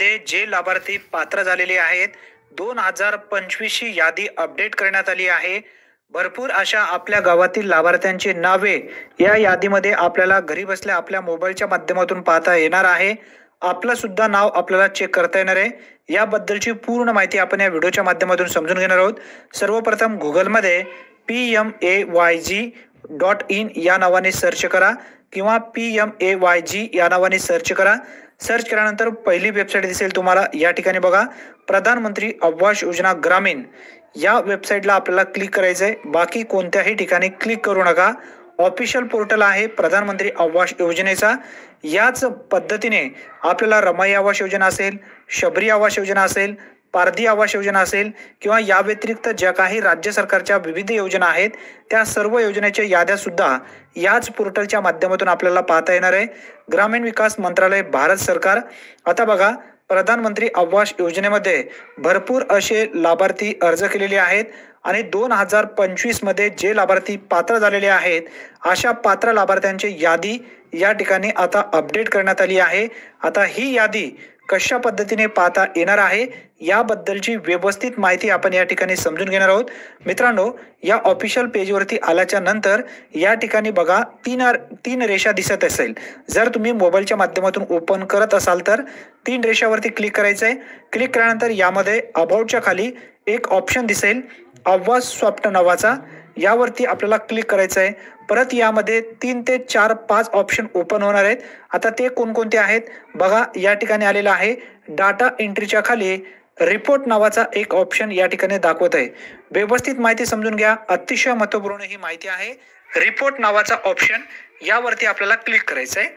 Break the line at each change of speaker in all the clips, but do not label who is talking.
मध्ये जे लाभार्थी पात्र झालेले आहेत 2025 ची यादी अपडेट करण्यात आली आहे। भरपूर अशा आपल्या गावातील लाभार्थ्यांची नावे या यादीमध्ये आपल्याला घरी बसल्या आपल्या मोबाईलच्या माध्यमातून पाहता येणार आहे। आपलं सुद्धा नाव आपल्याला चेक करता येणार आहे। याबद्दलची पूर्ण माहिती आपण या व्हिडिओच्या माध्यमातून समजून घेणार आहोत। सर्वप्रथम गुगल मध्ये PMAYG.in या नावाने सर्च करा किंवा PMAYG या नावाने सर्च करा। सर्च केल्यानंतर पहिली वेबसाईट दिसेल तुम्हाला। या ठिकाणी बघा प्रधानमंत्री आवास योजना ग्रामीण या वेबसाईटला आपल्याला क्लिक करायचं आहे। बाकी कोणत्याही ठिकाणी क्लिक करू नका। ऑफिशियल पोर्टल आहे प्रधानमंत्री आवास योजनेचा। याच पद्धतीने आपल्याला रमाई आवास योजना असेल, शबरी आवास योजना असेल, पारधी आवास योजना असेल किंवा या व्यतिरिक्त ज्या काही राज्य सरकारच्या विविध योजना आहेत त्या सर्व योजनेच्या याद्या सुद्धा याच पोर्टलच्या माध्यमातून आपल्याला पाहता येणार आहे। ग्रामीण विकास मंत्रालय भारत सरकार। आता बघा प्रधानमंत्री आवास योजनेमध्ये भरपूर असे लाभार्थी अर्ज केलेले आहेत आणि 2025 मध्ये जे लाभार्थी पात्र झालेले आहेत अशा पात्र लाभार्थ्यांची यादी या ठिकाणी आता अपडेट करण्यात आली आहे। आता ही यादी कशा पद्धतीने पाहता येणार आहे याबद्दलची व्यवस्थित माहिती आपण या ठिकाणी समजून घेणार आहोत। मित्रांनो, या ऑफिशियल पेजवरती आल्याच्या नंतर या ठिकाणी बघा तीन रेषा दिसत असेल। जर तुम्ही मोबाईलच्या माध्यमातून ओपन करत असाल तर 3 रेषावरती क्लिक करायचं आहे। क्लिक केल्यानंतर यामध्ये अबाउटच्या खाली एक ऑप्शन दिसेल आवास सॉफ्ट नावाचा, यावरती आपल्याला क्लिक करायचं आहे। परत यामध्ये 3 ते 4 5 ऑप्शन ओपन होणार आहेत। आता ते कोणकोणते आहेत बघा, या ठिकाणी आलेला आहे डाटा एंट्रीच्या खाली रिपोर्ट नावाचा एक ऑप्शन या ठिकाणी दाखवत आहे। व्यवस्थित माहिती समजून घ्या, अतिशय महत्त्वपूर्ण ही माहिती आहे। रिपोर्ट नावाचा ऑप्शन यावरती आपल्याला क्लिक करायचं आहे।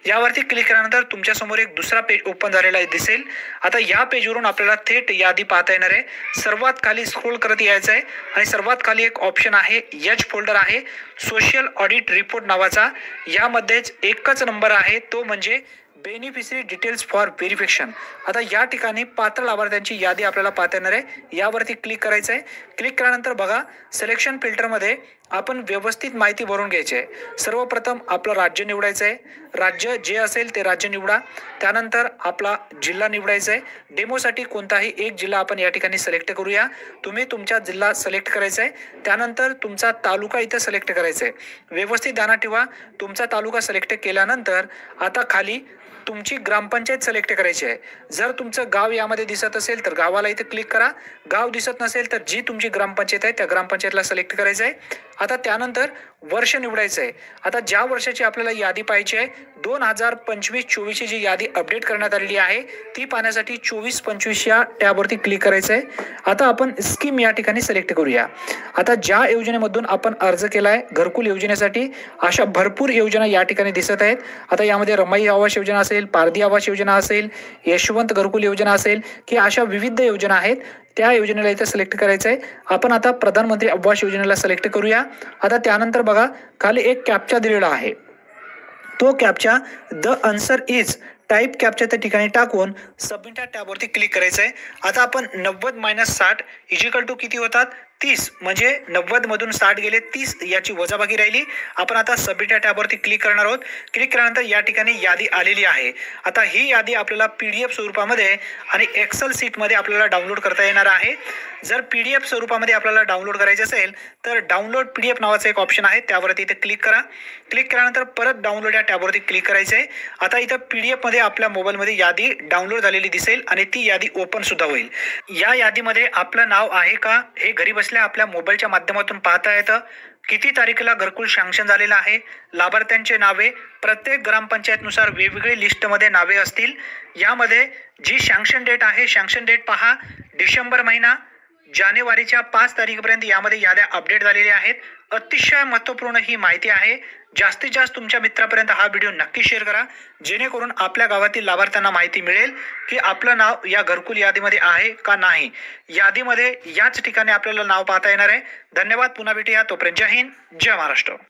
यावरती क्लिक केल्यानंतर तुमच्या समोर एक दुसरा पेज ओपन झालेला दिसेल। आता या पेजवरून आपल्याला थेट यादी पाहता येणार आहे। सर्वात खाली स्क्रोल करत यायचं आहे आणि सर्वात खाली एक ऑप्शन आहे एच फोल्डर आहे सोशल ऑडिट रिपोर्ट नावाचा। यामध्येच एकच नंबर आहे तो म्हणजे बेनिफिशरी डिटेल्स फॉर व्हेरिफिकेशन। आता या ठिकाणी पात्र लाभार्थ्यांची यादी आपल्याला पाहता येणार आहे। यावरती क्लिक करायचं आहे। क्लिक केल्यानंतर बघा सिलेक्शन फिल्टरमध्ये आपण व्यवस्थित माहिती भरून घ्यायची आहे। सर्वप्रथम आपलं राज्य निवडायचं आहे। राज्य जे असेल ते राज्य निवडा। त्यानंतर आपला जिल्हा निवडायचा आहे। डेमोसाठी कोणताही एक जिल्हा आपण या ठिकाणी सिलेक्ट करूया। तुम्ही तुमचा जिल्हा सिलेक्ट करायचा आहे। त्यानंतर तुमचा तालुका इथं सिलेक्ट करायचा आहे। व्यवस्थित ध्यानात ठेवा, तुमचा तालुका सिलेक्ट केल्यानंतर आता खाली तुमची ग्रामपंचायत सिलेक्ट करायची आहे। जर तुमचं गाव यामध्ये दिसत असेल तर गावाला इथे क्लिक करा। गाव दिसत नसेल तर जी तुमची ग्रामपंचायत आहे त्या ग्रामपंचायतला सिलेक्ट करायचं आहे। आता त्यानंतर वर्ष निवडायचं आहे। आता ज्या वर्षाची आपल्याला यादी पाहिजे आहे 2025-24 ची जी यादी अपडेट करण्यात आलेली आहे ती पाहण्यासाठी 24-25 या टॅबवरती क्लिक करायचं आहे। आता आपण स्कीम या ठिकाणी सिलेक्ट करूया। आता ज्या योजनेमधून आपण अर्ज केलाय घरकुल योजनेसाठी अशा भरपूर योजना या ठिकाणी दिसत आहेत। आता यामध्ये रमाई आवास योजना असेल, पारधी आवास योजना असेल, यशवंत घरकुल योजना असेल की अशा विविध योजना आहेत त्या योजनेला इथे सिलेक्ट करायचं आहे। आपण आता प्रधानमंत्री आवास योजनेला सिलेक्ट करूया। आता त्यानंतर बघा खाली एक कॅप्चा दिलेला आहे। तो captcha the answer is type captcha त्या ठिकाणी टाकून सबमिट या टॅबवरती क्लिक करायचं आहे। आता आपण 90 - 60 इक्वल टू किती होतात 30, म्हणजे 90 मधून 60 गेले 30 याची वजाबाकी राहिली। आपण आता सबमिट या टॅबवरती क्लिक करणार आहोत। क्लिक केल्यानंतर या ठिकाणी यादी आलेली आहे। आता ही यादी आपल्याला PDF स्वरूपामध्ये आणि एक्सेल शीटमध्ये आपल्याला डाउनलोड करता येणार आहे। जर PDF स्वरूपामध्ये आपल्याला डाउनलोड करायचे असेल तर डाउनलोड PDF नावाचा एक ऑप्शन आहे त्यावरती इथे क्लिक करा। क्लिक केल्यानंतर परत डाउनलोड या टॅबवरती क्लिक करायचं आहे। आता इथं PDF मध्ये आपल्या मोबाईलमध्ये यादी डाउनलोड झालेली दिसेल आणि ती यादी ओपन सुद्धा होईल। या यादीमध्ये आपलं नाव आहे का हे घरी बसल्या आपल्या मोबाईलच्या माध्यमातून पाहता येतं। किती तारखेला घरकुल सँक्शन झालेलं आहे, लाभार्थ्यांचे नावे प्रत्येक ग्रामपंचायतनुसार वेगवेगळी लिस्टमध्ये नावे असतील। यामध्ये जी सँक्शन डेट आहे सँक्शन डेट पहा डिसेंबर महिना, जानेवारीच्या 5 तारखेपर्यंत यामध्ये याद्या अपडेट झालेल्या आहेत। अतिशय महत्त्वपूर्ण ही माहिती आहे। जास्तीत जास्त तुमच्या मित्रापर्यंत हा व्हिडिओ नक्की शेअर करा जेणेकरून आपल्या गावातील लाभार्थ्यांना माहिती मिळेल की आपलं नाव या घरकुल यादीमध्ये आहे का नाही। यादीमध्ये याच ठिकाणी आपल्याला नाव पाहता येणार आहे। धन्यवाद, पुन्हा भेटूया, तोपर्यंत जय हिंद, जय महाराष्ट्र।